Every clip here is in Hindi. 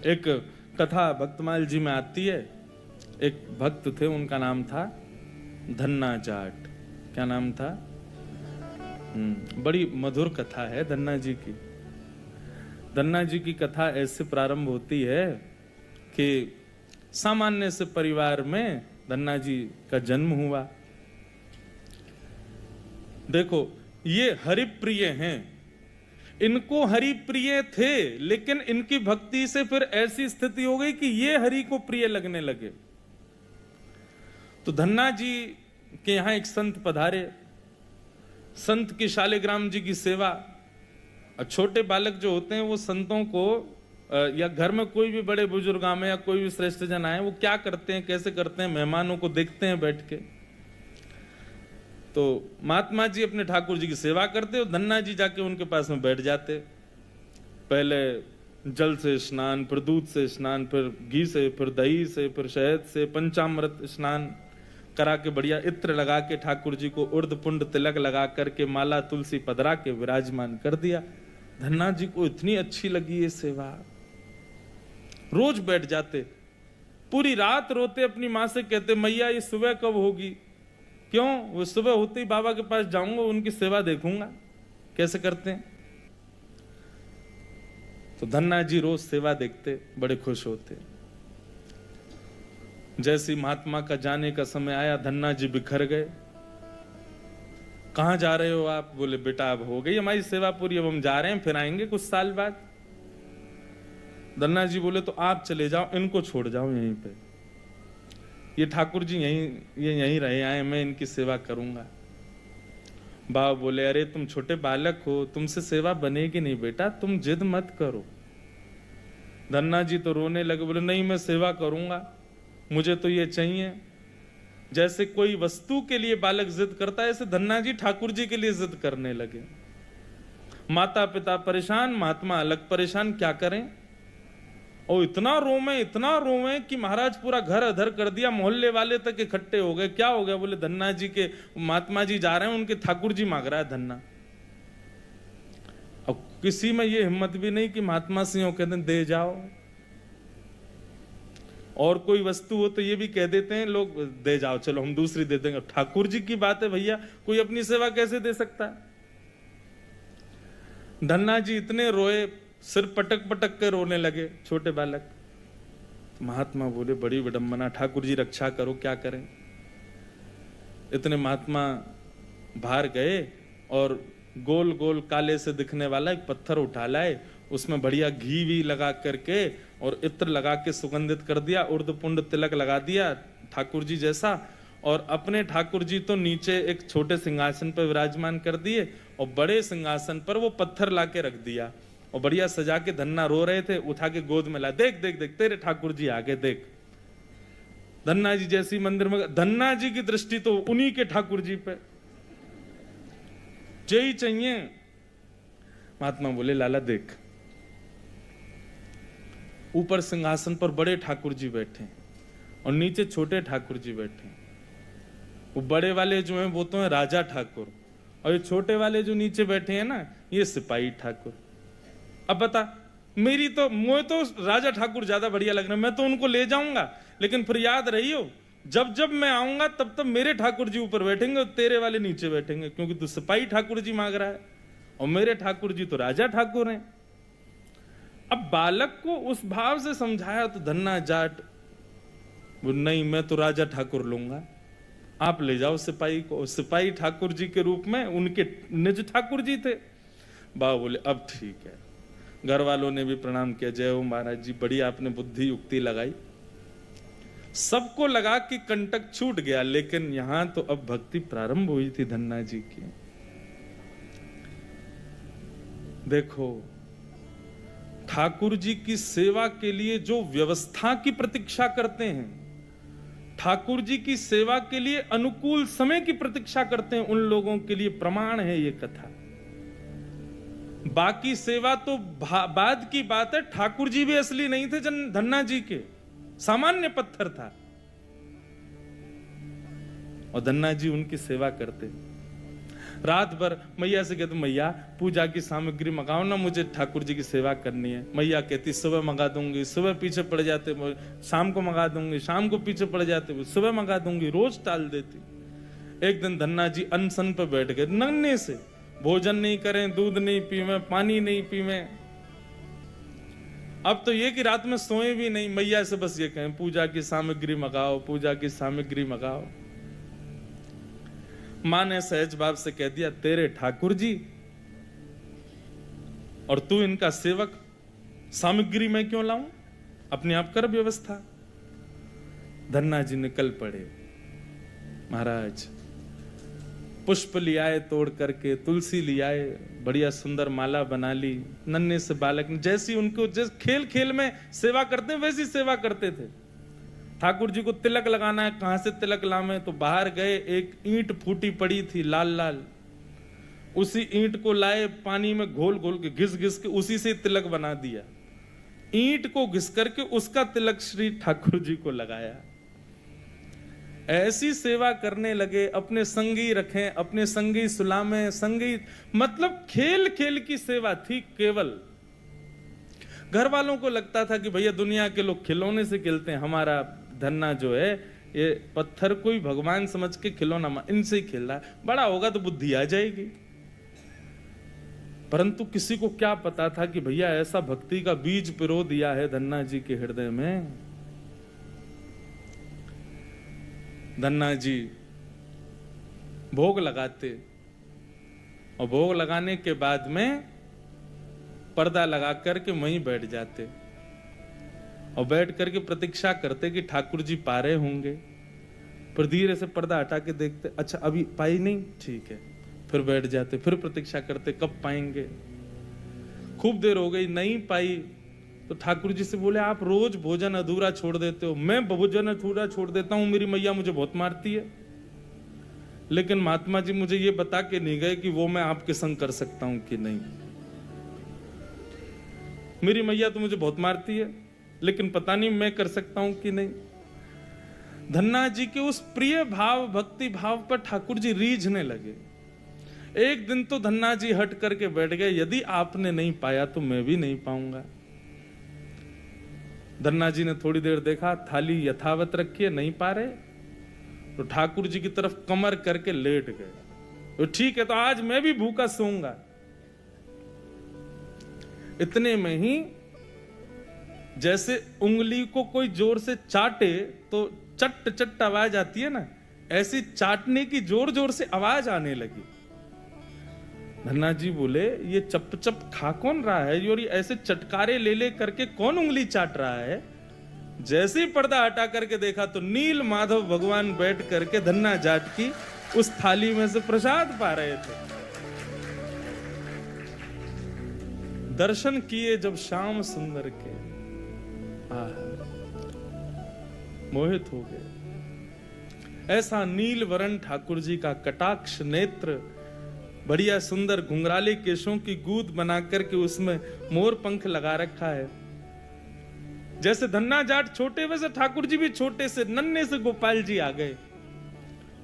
एक कथा भक्तमाल जी में आती है। एक भक्त थे, उनका नाम था धन्ना जाट। क्या नाम था? बड़ी मधुर कथा है धन्ना जी की। धन्ना जी की कथा ऐसे प्रारंभ होती है कि सामान्य से परिवार में धन्ना जी का जन्म हुआ। देखो, ये हरिप्रिय हैं, इनको हरि प्रिय थे, लेकिन इनकी भक्ति से फिर ऐसी स्थिति हो गई कि ये हरि को प्रिय लगने लगे। तो धन्ना जी के यहां एक संत पधारे। संत की शालिग्राम जी की सेवा। छोटे बालक जो होते हैं वो संतों को या घर में कोई भी बड़े बुजुर्ग आए या कोई भी श्रेष्ठ जन आए, वो क्या करते हैं, कैसे करते हैं, मेहमानों को देखते हैं बैठ के। तो महात्मा जी अपने ठाकुर जी की सेवा करते और धन्ना जी जाके उनके पास में बैठ जाते। पहले जल से स्नान, फिर दूध से स्नान, फिर घी से, फिर दही से, फिर शहद से, पंचामृत स्नान करा के बढ़िया इत्र लगा के ठाकुर जी को उर्द पुंड तिलक लगा करके माला तुलसी पधरा के विराजमान कर दिया। धन्ना जी को इतनी अच्छी लगी ये सेवा, रोज बैठ जाते, पूरी रात रोते, अपनी माँ से कहते मैया ये सुबह कब होगी। क्यों? वो सुबह होते ही बाबा के पास जाऊंगा, उनकी सेवा देखूंगा कैसे करते हैं। तो धन्ना जी रोज सेवा देखते, बड़े खुश होते। जैसे महात्मा का जाने का समय आया, धन्ना जी बिखर गए। कहां जा रहे हो आप? बोले बेटा अब हो गई हमारी सेवा पूरी, अब हम जा रहे हैं, फिर आएंगे कुछ साल बाद। धन्ना जी बोले तो आप चले जाओ, इनको छोड़ जाओ यहीं पे, ये ठाकुर जी यहीं रहे आए, मैं इनकी सेवा करूंगा। बाबा बोले अरे तुम छोटे बालक हो, तुमसे सेवा बनेगी नहीं बेटा, तुम जिद मत करो। धन्ना जी तो रोने लगे, बोले नहीं मैं सेवा करूंगा, मुझे तो ये चाहिए। जैसे कोई वस्तु के लिए बालक जिद करता है, ऐसे धन्ना जी ठाकुर जी के लिए जिद करने लगे। माता पिता परेशान, महात्मा अलग परेशान, क्या करें। और इतना रोवे कि महाराज पूरा घर अधर कर दिया, मोहल्ले वाले तक इकट्ठे हो गए। क्या हो गया? बोले धन्ना जी के महात्मा जी जा रहे हैं, उनके ठाकुर जी मांग रहा है धन्ना। अब किसी में ये हिम्मत भी नहीं कि महात्मा सिंह कहते हैं दे जाओ। और कोई वस्तु हो तो ये भी कह देते हैं लोग दे जाओ, चलो हम दूसरी दे देंगे। ठाकुर जी की बात है भैया, कोई अपनी सेवा कैसे दे सकता है। धन्ना जी इतने रोए, सिर पटक पटक के रोने लगे, छोटे बालक। तो महात्मा बोले बड़ी विडंबना, ठाकुर जी रक्षा करो, क्या करें। इतने महात्मा बाहर गए और गोल गोल काले से दिखने वाला एक पत्थर उठा लाए, उसमें बढ़िया घी भी लगा करके और इत्र लगा के सुगंधित कर दिया, उर्द पुंड तिलक लगा दिया ठाकुर जी जैसा। और अपने ठाकुर जी तो नीचे एक छोटे सिंहासन पर विराजमान कर दिए और बड़े सिंहासन पर वो पत्थर ला के रख दिया और बढ़िया सजा के। धन्ना रो रहे थे, उठा के गोद में ला, देख देख देख तेरे ठाकुर जी आगे देख। धन्ना जी जैसी मंदिर में, धन्ना जी की दृष्टि तो उन्हीं के ठाकुर जी पे, यही चाहिए। महात्मा बोले लाला देख, ऊपर सिंहासन पर बड़े ठाकुर जी बैठे और नीचे छोटे ठाकुर जी बैठे। वो बड़े वाले जो हैं वो तो हैं राजा ठाकुर, और ये छोटे वाले जो नीचे बैठे हैं ना, ये सिपाही ठाकुर। अब बता, मुझे तो राजा ठाकुर ज्यादा बढ़िया लग रहे हैं, मैं तो उनको ले जाऊंगा, लेकिन फिर याद रहियो जब जब मैं आऊंगा तब तब मेरे ठाकुर जी ऊपर बैठेंगे और तेरे वाले नीचे बैठेंगे, क्योंकि तू सिपाही ठाकुर जी मांग रहा है और मेरे ठाकुर जी तो राजा ठाकुर हैं। अब बालक को उस भाव से समझाया तो धन्ना जाट वो नहीं, मैं तो राजा ठाकुर लूंगा, आप ले जाओ सिपाही को। सिपाही ठाकुर जी के रूप में उनके निज ठाकुर जी थे। बाबा बोले अब ठीक है। घर वालों ने भी प्रणाम किया, जय हो महाराज जी, बड़ी आपने बुद्धि युक्ति लगाई। सबको लगा कि कंटक छूट गया, लेकिन यहां तो अब भक्ति प्रारंभ हुई थी धन्ना जी की। देखो, ठाकुर जी की सेवा के लिए जो व्यवस्था की प्रतीक्षा करते हैं, ठाकुर जी की सेवा के लिए अनुकूल समय की प्रतीक्षा करते हैं, उन लोगों के लिए प्रमाण है ये कथा। बाकी सेवा तो बाद की बात है। ठाकुर जी भी असली नहीं थे धन्ना जी के, सामान्य पत्थर था और धन्ना जी उनकी सेवा करते। रात भर मैया से कहते मैया पूजा की सामग्री मंगाओ ना, मुझे ठाकुर जी की सेवा करनी है। मैया कहती सुबह मंगा दूंगी, सुबह पीछे पड़ जाते, शाम को मंगा दूंगी, शाम को पीछे पड़ जाते, सुबह मंगा दूंगी, रोज टाल देती। एक दिन धन्ना जी अनशन पे बैठ गए, नन्हे से, भोजन नहीं करें, दूध नहीं पीवे, पानी नहीं पीवे। अब तो ये कि रात में सोए भी नहीं, मैया से बस ये कहें पूजा की सामग्री मंगाओ, पूजा की सामग्री मंगाओ। मां ने सहज भाव से कह दिया तेरे ठाकुर जी और तू इनका सेवक, सामग्री मैं क्यों लाऊं, अपने आप कर व्यवस्था। धन्ना जी निकल पड़े। महाराज पुष्प लियाए तोड़ करके, तुलसी लियाए, बढ़िया सुंदर माला बना ली। नन्हे से बालक ने जैसी उनको जैसे खेल खेल में सेवा करते वैसी सेवा करते थे। ठाकुर जी को तिलक लगाना है, कहां से तिलक लावे, तो बाहर गए, एक ईंट फूटी पड़ी थी लाल लाल, उसी ईंट को लाए, पानी में घोल घोल के घिस घिस के उसी से तिलक बना दिया। ईंट को घिस करके उसका तिलक श्री ठाकुर जी को लगाया। ऐसी सेवा करने लगे, अपने संगी रखें, अपने संगी सुलामें, संगी मतलब खेल खेल की सेवा थी केवल। घर वालों को लगता था कि भैया दुनिया के लोग खिलौने से खेलते हैं, हमारा धन्ना जो है ये पत्थर को ही भगवान समझ के खिलौना इनसे ही खेल रहा है, बड़ा होगा तो बुद्धि आ जाएगी। परंतु किसी को क्या पता था कि भैया ऐसा भक्ति का बीज पिरो दिया है धन्ना जी के हृदय में। धन्ना जी भोग लगाते और भोग लगाने के बाद में पर्दा लगा करके वहीं बैठ जाते और बैठ करके प्रतीक्षा करते कि ठाकुर जी पा रहे होंगे। फिर धीरे से पर्दा हटा के देखते, अच्छा अभी पाई नहीं, ठीक है, फिर बैठ जाते, फिर प्रतीक्षा करते कब पाएंगे। खूब देर हो गई, नहीं पाई तो ठाकुर जी से बोले आप रोज भोजन अधूरा छोड़ देते हो। मैं भोजन अधूरा छोड़ देता हूं, मेरी मैया मुझे बहुत मारती है, लेकिन महात्मा जी मुझे ये बता के नहीं गए कि वो मैं आपके संग कर सकता हूं कि नहीं। मेरी मैया तो मुझे बहुत मारती है, लेकिन पता नहीं मैं कर सकता हूं कि नहीं। धन्ना जी के उस प्रिय भाव, भक्ति भाव पर ठाकुर जी रीझने लगे। एक दिन तो धन्ना जी हट करके बैठ गए, यदि आपने नहीं पाया तो मैं भी नहीं पाऊंगा। धन्ना जी ने थोड़ी देर देखा, थाली यथावत रखी है, नहीं पा रहे, तो ठाकुर जी की तरफ कमर करके लेट गए। तो ठीक है, तो आज मैं भी भूखा सोऊंगा। इतने में ही जैसे उंगली को कोई जोर से चाटे तो चट चट आवाज आती है ना, ऐसी चाटने की जोर जोर से आवाज आने लगी। धन्ना जी बोले ये चप चप खा कौन रहा है, और ये ऐसे चटकारे ले ले करके कौन उंगली चाट रहा है। जैसे ही पर्दा हटा करके देखा तो नील माधव भगवान बैठ करके धन्ना जाट की उस थाली में से प्रसाद पा रहे थे। दर्शन किए जब श्याम सुंदर के, मोहित हो गए। ऐसा नील वरण ठाकुर जी का कटाक्ष नेत्र, बढ़िया सुंदर घुंघराले केशों की गूंद बना करके उसमें मोर पंख लगा रखा है। जैसे धन्ना जाट छोटे वैसे ठाकुर जी भी छोटे से, नन्हे से गोपाल जी आ गए।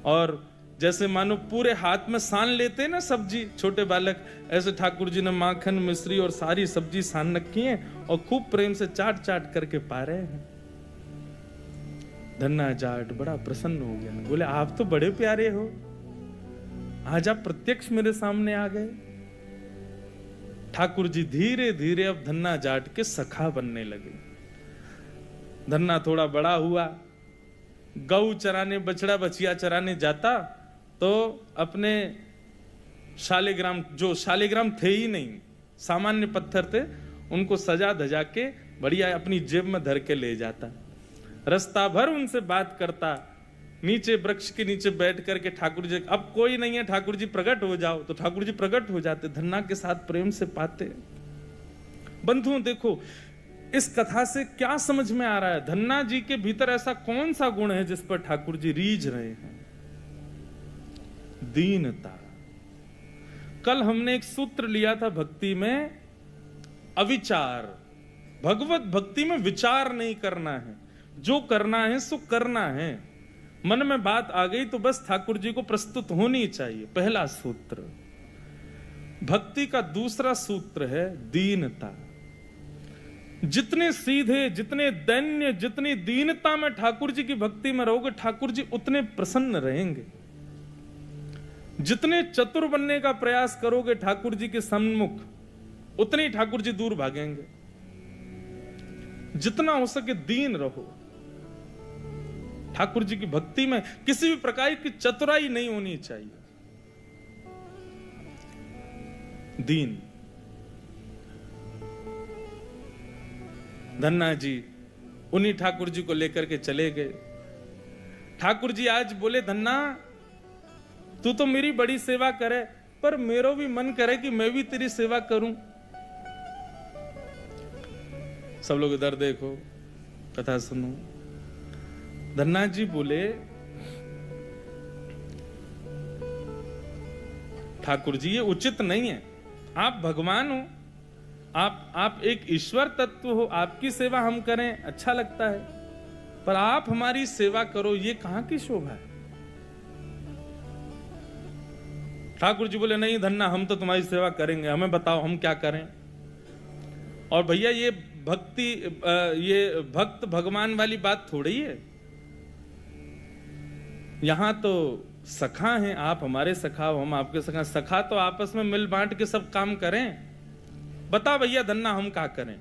और जैसे मानो पूरे हाथ में सान लेते हैं ना सब्जी छोटे बालक, ऐसे ठाकुर जी ने माखन मिश्री और सारी सब्जी सान रखी है और खूब प्रेम से चाट चाट करके पा रहे हैं। धन्ना जाट बड़ा प्रसन्न हो गया, बोले आप तो बड़े प्यारे हो, आज आप प्रत्यक्ष मेरे सामने आ गए। ठाकुर जी धीरे धीरे अब धन्ना जाट के सखा बनने लगे। धन्ना थोड़ा बड़ा हुआ, गऊ चराने, बछड़ा बछिया चराने जाता तो अपने शालिग्राम, जो शालिग्राम थे ही नहीं, सामान्य पत्थर थे, उनको सजा धजा के बढ़िया अपनी जेब में धर के ले जाता। रास्ता भर उनसे बात करता, नीचे वृक्ष के नीचे बैठ करके ठाकुर जी, अब कोई नहीं है ठाकुर जी प्रकट हो जाओ, तो ठाकुर जी प्रकट हो जाते, धन्ना के साथ प्रेम से पाते। बंधुओं देखो इस कथा से क्या समझ में आ रहा है, धन्ना जी के भीतर ऐसा कौन सा गुण है जिस पर ठाकुर जी रीझ रहे हैं। दीनता। कल हमने एक सूत्र लिया था भक्ति में, अविचार। भगवत भक्ति में विचार नहीं करना है, जो करना है सो करना है। मन में बात आ गई तो बस ठाकुर जी को प्रस्तुत होनी चाहिए। पहला सूत्र। भक्ति का दूसरा सूत्र है दीनता। जितने सीधे, जितने दैन्य, जितनी दीनता में ठाकुर जी की भक्ति में रहोगे, ठाकुर जी उतने प्रसन्न रहेंगे। जितने चतुर बनने का प्रयास करोगे ठाकुर जी के सम्मुख, उतने ही ठाकुर जी दूर भागेंगे। जितना हो सके दीन रहो। ठाकुर जी की भक्ति में किसी भी प्रकार की चतुराई नहीं होनी चाहिए। दीन। धन्ना जी उन्हीं ठाकुर जी को लेकर के चले गए। ठाकुर जी आज बोले, धन्ना तू तो मेरी बड़ी सेवा करे, पर मेरा भी मन करे कि मैं भी तेरी सेवा करूं। सब लोग इधर देखो, कथा सुनो। धन्ना जी बोले, ठाकुर जी ये उचित नहीं है। आप भगवान हो, आप एक ईश्वर तत्व हो, आपकी सेवा हम करें अच्छा लगता है, पर आप हमारी सेवा करो, ये कहां की शोभा है। ठाकुर जी बोले, नहीं धन्ना, हम तो तुम्हारी सेवा करेंगे, हमें बताओ हम क्या करें। और भैया ये भक्ति, ये भक्त भगवान वाली बात थोड़ी है। यहां तो सखा हैं, आप हमारे सखा हो, हम आपके सखा। सखा तो आपस में मिल बांट के सब काम करें। बता भैया धन्ना, हम क्या करें।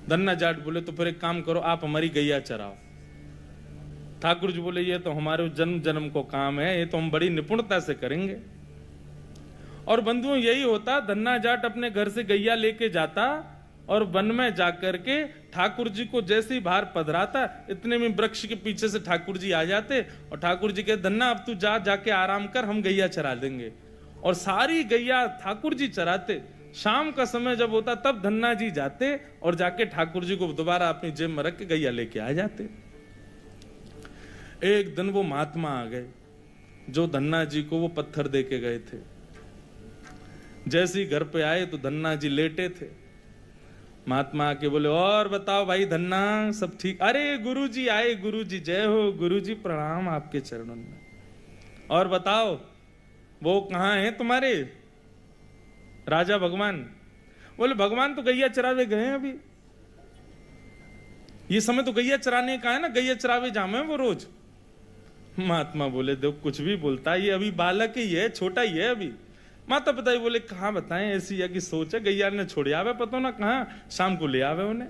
धन्ना जाट बोले, तो फिर एक काम करो, आप हमारी गैया चराओ। ठाकुर जी बोले, ये तो हमारे जन्म जन्म को काम है, ये तो हम बड़ी निपुणता से करेंगे। और बंधुओं यही होता, धन्ना जाट अपने घर से गैया लेके जाता और वन में जाकर के ठाकुर जी को जैसे ही बाहर पधराता, इतने में वृक्ष के पीछे से ठाकुर जी आ जाते और ठाकुर जी कहते, धन्ना अब तू जाके आराम कर, हम गैया चरा देंगे। और सारी गैया ठाकुर जी चराते। शाम का समय जब होता तब धन्ना जी जाते और जाके ठाकुर जी को दोबारा अपनी जेब में रख के गैया लेके आ जाते। एक दिन वो महात्मा आ गए जो धन्ना जी को वो पत्थर दे के गए थे। जैसे ही घर पे आए तो धन्ना जी लेटे थे। महात्मा आके बोले, और बताओ भाई धन्ना, सब ठीक? अरे गुरुजी आए, गुरुजी जय हो, गुरुजी प्रणाम आपके चरणों में। और बताओ वो कहां है तुम्हारे राजा भगवान? बोले, भगवान तो गैया चरावे गए हैं अभी। ये समय तो गैया चराने का है ना, गैया चरावे जामे वो रोज। महात्मा बोले, देखो कुछ भी बोलता है, ये अभी बालक ही है, छोटा ही है अभी। माता पिता ही बोले, कहां बताएं, ऐसी या की सोच है, गैया ने छोड़ आवे, पता ना कहां, शाम को ले आवे उन्हें।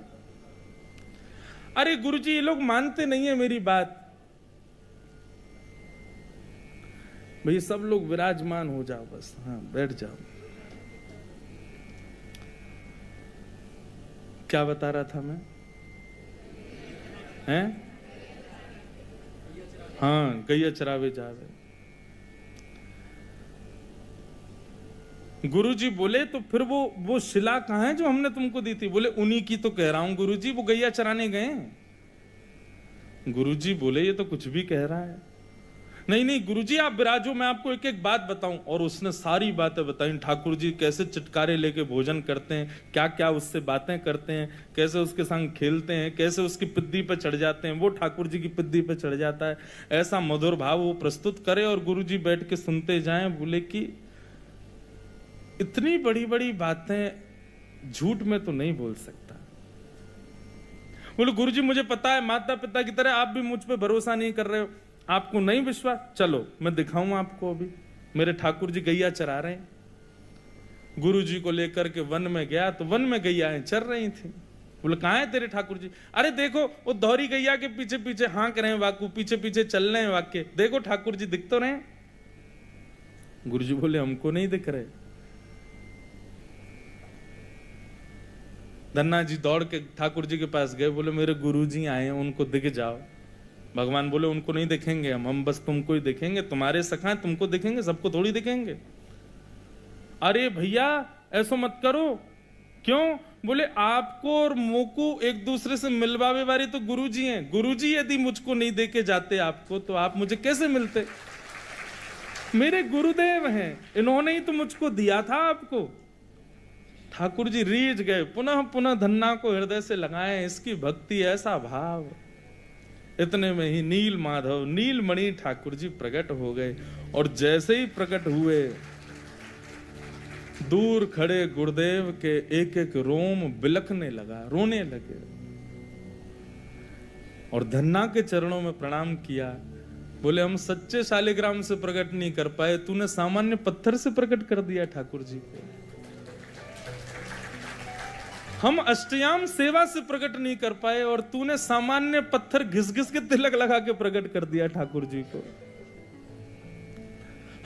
अरे गुरुजी ये लोग मानते नहीं है मेरी बात। भाई सब लोग विराजमान हो जाओ बस, हाँ बैठ जाओ। क्या बता रहा था मैं? हैं? हाँ, गैया चरावे जावे। गुरुजी बोले, तो फिर वो शिला कहां है जो हमने तुमको दी थी? बोले, उन्हीं की तो कह रहा हूं गुरुजी, वो गैया चराने गए। गुरुजी बोले, ये तो कुछ भी कह रहा है। नहीं नहीं गुरुजी आप विराजो, मैं आपको एक एक बात बताऊं। और उसने सारी बातें बताई, ठाकुर जी कैसे चटकारे लेके भोजन करते हैं, क्या क्या उससे बातें करते हैं, कैसे उसके संग खेलते हैं, कैसे उसकी पिद्दी पे चढ़ जाते हैं, वो ठाकुर जी की पिद्दी पे चढ़ जाता है। ऐसा मधुर भाव वो प्रस्तुत करे और गुरुजी बैठ के सुनते जाएं। बोले कि इतनी बड़ी बड़ी बातें झूठ में तो नहीं बोल सकता। बोले, गुरुजी मुझे पता है, माता पिता की तरह आप भी मुझ पे भरोसा नहीं कर रहे हो, आपको नहीं विश्वास, चलो मैं दिखाऊं आपको। अभी मेरे ठाकुर जी गैया चरा रहे हैं। गुरुजी को लेकर के वन में गया तो वन में गैयाएं चर रही थी। बोले, कहां है तेरे ठाकुर जी? अरे देखो वो दोहरी गैया के पीछे पीछे हाँक रहे हैं, वाकू पीछे पीछे चल रहे हैं वाक्य, देखो ठाकुर जी दिख तो रहे। गुरुजी बोले, हमको नहीं दिख रहे। धन्ना जी दौड़ के ठाकुर जी के पास गए। बोले, मेरे गुरुजी आए हैं, उनको दिख जाओ। भगवान बोले, उनको नहीं देखेंगे हम बस तुमको ही देखेंगे, तुम्हारे सखा तुमको देखेंगे, सबको थोड़ी देखेंगे। अरे भैया ऐसा मत करो। क्यों? बोले, आपको और मोको एक दूसरे से मिलवावे वाले तो गुरुजी हैं। गुरुजी यदि मुझको नहीं देके जाते आपको, तो आप मुझे कैसे मिलते? मेरे गुरुदेव हैं, इन्होंने ही तो मुझको दिया था आपको। ठाकुर जी रीझ गए, पुनः पुनः धन्ना को हृदय से लगाए। इसकी भक्ति, ऐसा भाव। इतने में ही नील माधव नीलमणि ठाकुर जी प्रकट हो गए। और जैसे ही प्रकट हुए, दूर खड़े गुरुदेव के एक एक रोम बिलखने लगा, रोने लगे। और धन्ना के चरणों में प्रणाम किया। बोले हम सच्चे शालिग्राम से प्रकट नहीं कर पाए, तूने सामान्य पत्थर से प्रकट कर दिया ठाकुर जी को। हम अष्टयाम सेवा से प्रकट नहीं कर पाए और तूने सामान्य पत्थर घिस घिस के तिलक लगा के प्रकट कर दिया ठाकुर जी को।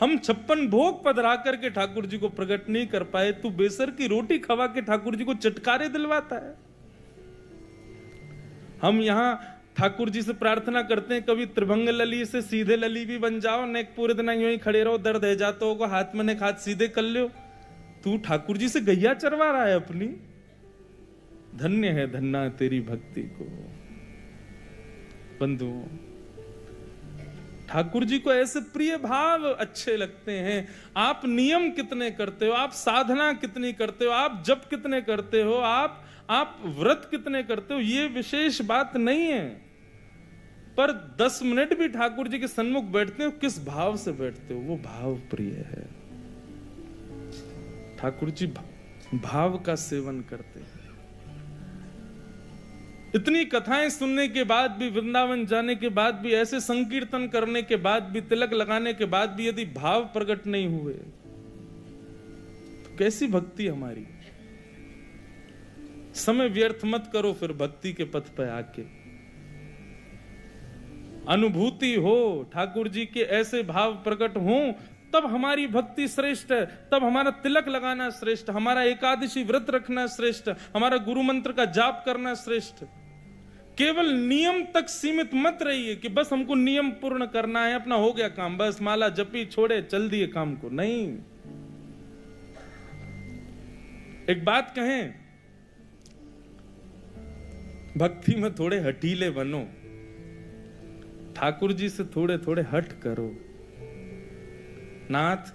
हम 56 भोग पधरा करके ठाकुर जी को प्रकट नहीं कर पाए, तू बेसर की रोटी खवा के ठाकुर जी को चटकारे दिलवाता है। हम यहां ठाकुर जी से प्रार्थना करते हैं, कभी त्रिभंग लली से सीधे लली भी बन जाओ, ने पूरे दिन यूं ही खड़े रहो, दर्द है जाता होगा, हाथ में ने हाथ सीधे कर लो। तू ठाकुर जी से गैया चरवा रहा है अपनी। धन्य है धन्ना तेरी भक्ति को। बंधुओं, ठाकुर जी को ऐसे प्रिय भाव अच्छे लगते हैं। आप नियम कितने करते हो, आप साधना कितनी करते हो, आप जप कितने करते हो, आप व्रत कितने करते हो, ये विशेष बात नहीं है। पर 10 मिनट भी ठाकुर जी के सन्मुख बैठते हो, किस भाव से बैठते हो, वो भाव प्रिय है। ठाकुर जी भाव का सेवन करते हैं। इतनी कथाएं सुनने के बाद भी, वृंदावन जाने के बाद भी, ऐसे संकीर्तन करने के बाद भी, तिलक लगाने के बाद भी यदि भाव प्रकट नहीं हुए तो कैसी भक्ति हमारी। समय व्यर्थ मत करो फिर भक्ति के पथ पे आके। अनुभूति हो, ठाकुर जी के ऐसे भाव प्रकट हो, तब हमारी भक्ति श्रेष्ठ है, तब हमारा तिलक लगाना श्रेष्ठ, हमारा एकादशी व्रत रखना श्रेष्ठ, हमारा गुरु मंत्र का जाप करना श्रेष्ठ। केवल नियम तक सीमित मत रहिए कि बस हमको नियम पूर्ण करना है, अपना हो गया काम, बस माला जपी छोड़े चल दिए काम को। नहीं, एक बात कहें, भक्ति में थोड़े हटीले बनो, ठाकुर जी से थोड़े थोड़े हट करो। नाथ,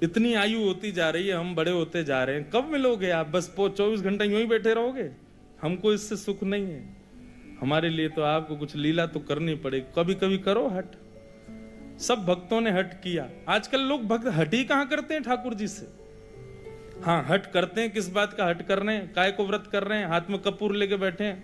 इतनी आयु होती जा रही है, हम बड़े होते जा रहे हैं, कब मिलोगे आप? बस 24 घंटे यूं ही बैठे रहोगे? हमको इससे सुख नहीं है। हमारे लिए तो आपको कुछ लीला तो करनी पड़ेगी, कभी कभी करो हट। सब भक्तों ने हट किया। आजकल लोग भक्त हट ही कहां करते हैं ठाकुर जी से। हाँ, हट करते हैं, किस बात का हट कर रहे हैं? काय को व्रत कर रहे हैं, हाथ में कपूर लेके बैठे हैं,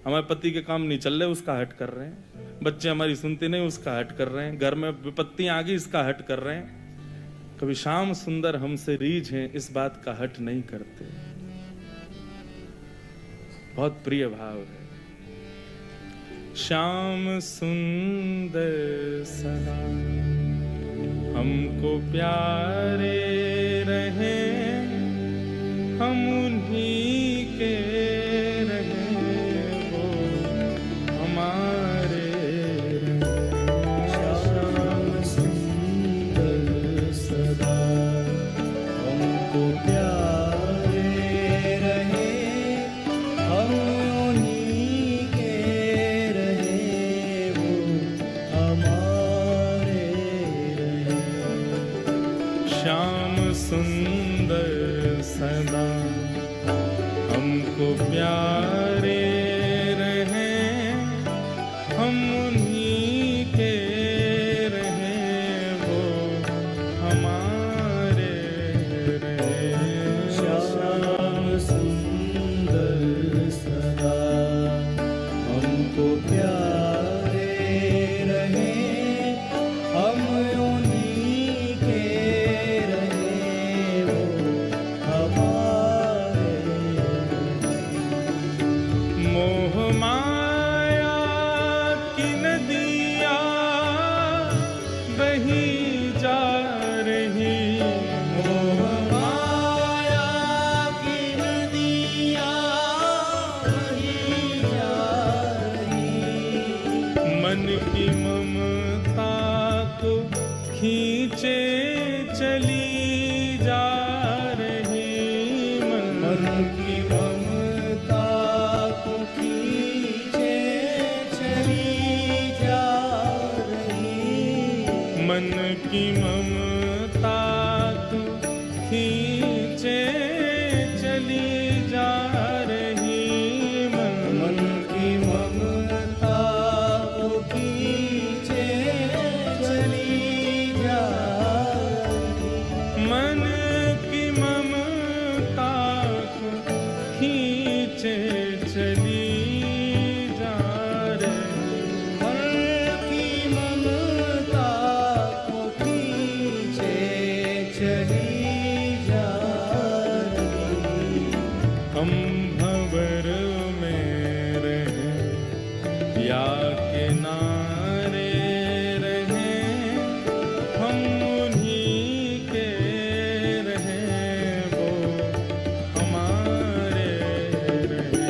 हमारे पति के काम नहीं चल रहे, उसका हट कर रहे हैं। बच्चे हमारी सुनते नहीं, उसका हट कर रहे हैं। घर में विपत्तियां आ गई, इसका हट कर रहे हैं। कभी श्याम सुंदर हमसे रीझ हैं, इस बात का हट नहीं करते। बहुत प्रिय भाव है। श्याम सुंदर सदा हमको प्यारे रहे, हम उन्हीं के रहे, वो हमारे रहे। श्याम सुंदर सदा हमको प्यारे रहे, हम उन्हीं के रहे, वो हमारे रहे। श्याम सुंदर सदा हमको प्यारे रहे, हम उन्हीं के रहे, वो हमारे रहे। श्याम सुंदर सदा हमको प्यारे रहे, हम उन्हीं के रहे, वो हमारे। पीछे चली जा रही, मन की ममता को पीछे चली जा रही। हम भंवर में रहें या किनारे रहें, हम उन्हीं के रहें, वो हमारे रहें।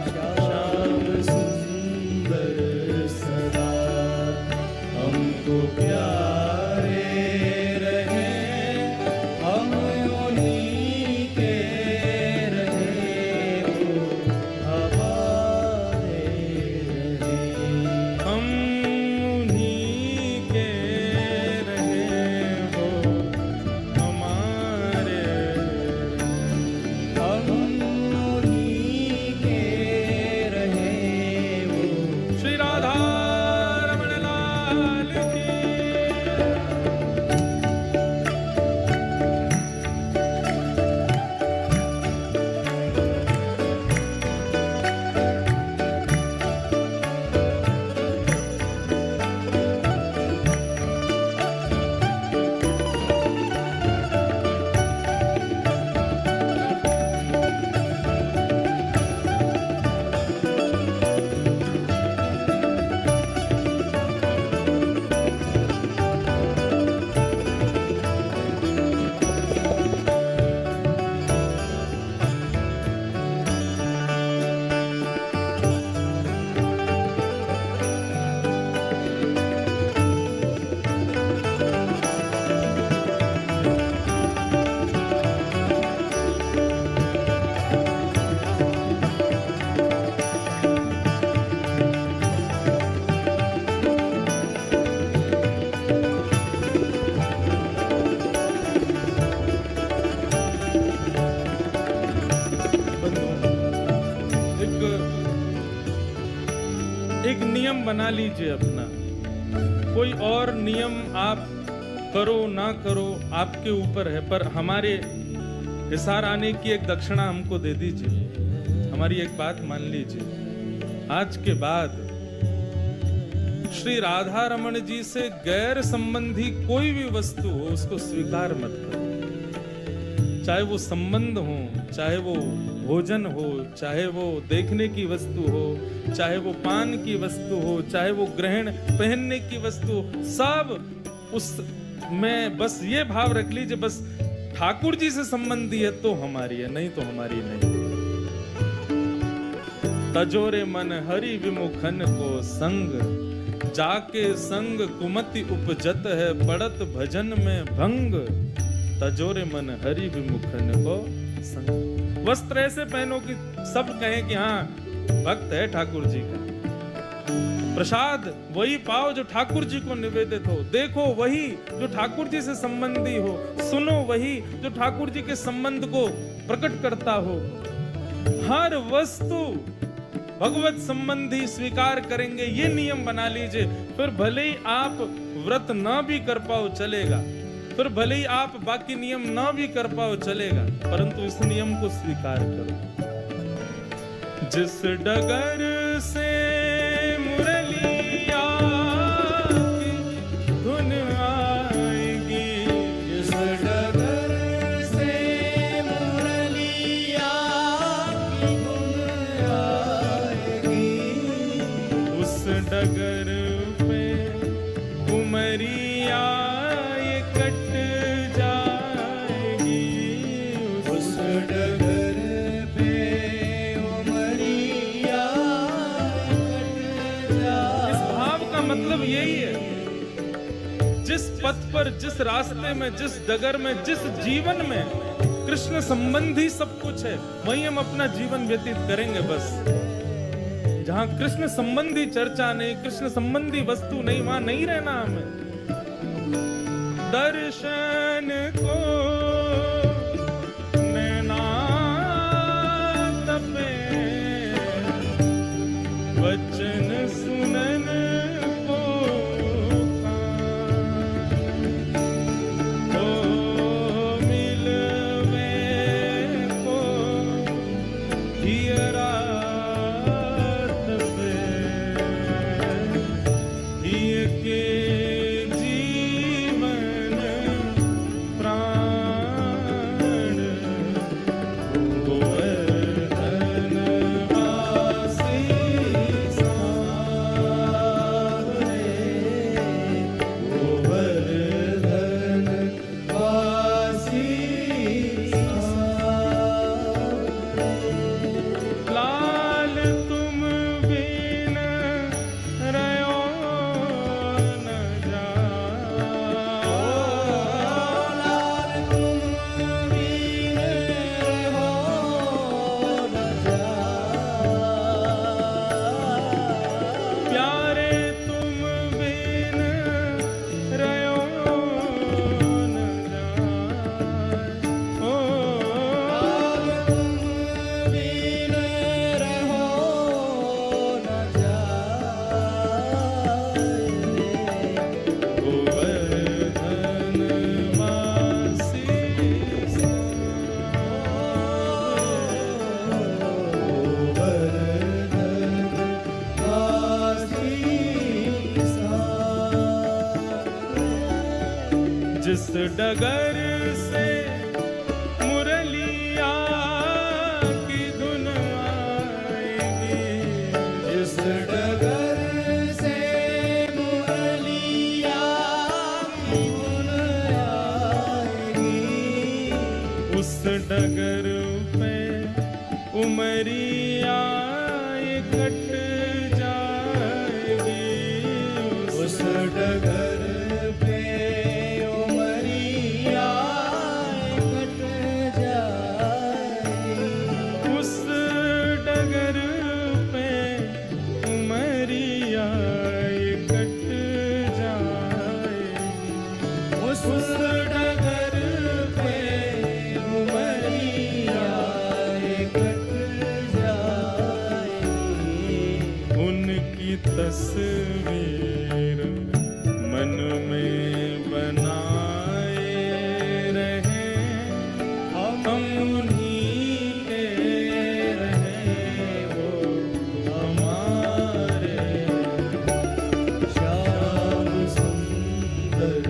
श्याम सुंदर सदा हमको प्यारे रहे, हम उन्हीं के रहे, वो हमारे रहे। हम उन्हीं के रहें, वो हमारे हम उन्हीं के रहे, वो श्री राधा रमण लाल की। एक नियम बना लीजिए अपना। कोई और नियम आप करो ना करो आपके ऊपर है, पर हमारे हिसार आने की एक दक्षिणा हमको दे दीजिए। हमारी एक बात मान लीजिए, आज के बाद श्री राधा रमण जी से गैर संबंधी कोई भी वस्तु हो उसको स्वीकार मत करो। चाहे वो संबंध हो, चाहे वो भोजन हो, चाहे वो देखने की वस्तु हो, चाहे वो पान की वस्तु हो, चाहे वो ग्रहण पहनने की वस्तु हो, सब उस में बस ये भाव रख लीजिए, बस ठाकुर जी से संबंधी है तो हमारी है, नहीं तो हमारी नहीं। तजोरे मन हरि विमुखन को संग, जाके संग कुमति उपजत है, पड़त भजन में भंग। तजोरे मन हरि विमुखन को संग। वस्त्र ऐसे पहनो कि सब कहें कि हाँ भक्त है ठाकुर जी का। प्रसाद वही पाओ जो ठाकुर जी को निवेदित हो। देखो वही जो ठाकुर जी से संबंधी हो। सुनो वही जो ठाकुर जी के संबंध को प्रकट करता हो। हर वस्तु भगवत संबंधी स्वीकार करेंगे, ये नियम बना लीजिए। फिर भले ही आप व्रत ना भी कर पाओ चलेगा, फिर भले ही आप बाकी नियम ना भी कर पाओ चलेगा, परंतु इस नियम को स्वीकार करो। जिस डगर से मुरलिया की धुन आएगी, जिस डगर से मुरलिया की धुन आएगी, उस डगर पे उमरिया ये कट जाएगी। उस डगर पे उमरिया कट जाएगी। इस भाव का मतलब यही है, जिस पथ पर, जिस रास्ते में, जिस डगर में, जिस जीवन में कृष्ण संबंधी सब कुछ है, वहीं हम अपना जीवन व्यतीत करेंगे। बस जहां कृष्ण संबंधी चर्चा नहीं, कृष्ण संबंधी वस्तु नहीं, वहां नहीं रहना हमें। दर्शन को नैना तपे, वचन सुनन को कान, ओ मिलवे को हियरा डगर से मुरलिया की धुन आएगी, जिस डगर से मुरलिया की धुन आएगी, उस डगर पे उमरिया कट जाएगी, उस डगर पे उमरिया कट जाएगी, उस डगर पे उमरिया कट जाएगी, उस डगर पे उमरिया कट जाएगी। उनकी तस्वीर मन में बनाए रहे, हम उन्हीं के रहे, वो हमारे। श्याम सुंदर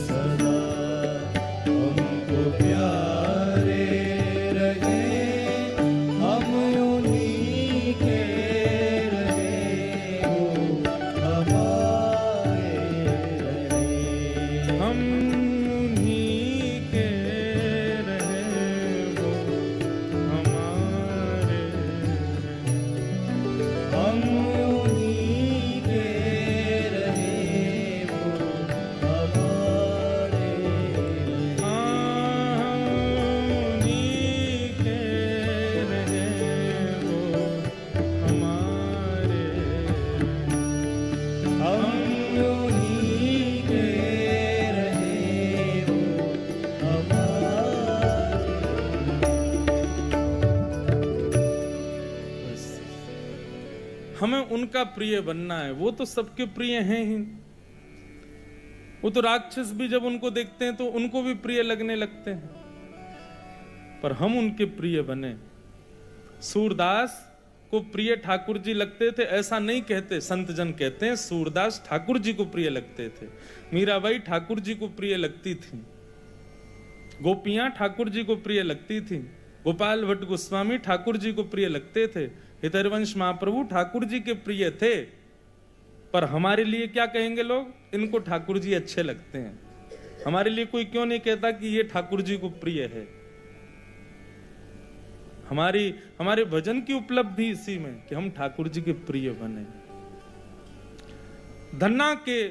सदा हमको प्यारे रहे, हम उन्हीं के रहे, वो हमारे रहे। हम उन्हीं के रहे, वो हमारे। हम उन्हीं के रहे, वो हमारे रहे। उन्हीं के रहे, वो हमारे। हम उन्हीं के रहे, वो बस हमें उनका प्रिय बनना है। वो तो सबके प्रिय हैं ही। वो तो राक्षस भी जब उनको देखते हैं तो उनको भी प्रिय लगने लगते हैं, पर हम उनके प्रिय बने। सूरदास को प्रिय ठाकुर जी लगते थे ऐसा नहीं कहते, संत जन कहते हैं सूरदास ठाकुर जी को प्रिय लगते थे। मीराबाई ठाकुर जी को प्रिय लगती थी, गोपियां ठाकुर जी को प्रिय लगती थी, गोपाल भट्ट गोस्वामी ठाकुर जी को प्रिय लगते थे, हितरवंश महाप्रभु ठाकुर जी के प्रिय थे। पर हमारे लिए क्या कहेंगे लोग? इनको ठाकुर जी अच्छे लगते हैं। हमारे लिए कोई क्यों नहीं कहता कि ये ठाकुर जी को प्रिय है? हमारे भजन की उपलब्धि इसी में कि हम ठाकुर जी के प्रिय बने। धन्ना के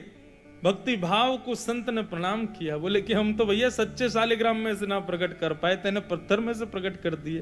भक्ति भाव को संत ने प्रणाम किया, बोले कि हम तो भैया सच्चे शालिग्राम में से ना प्रकट कर पाए, तेने पत्थर में से प्रकट कर दिए।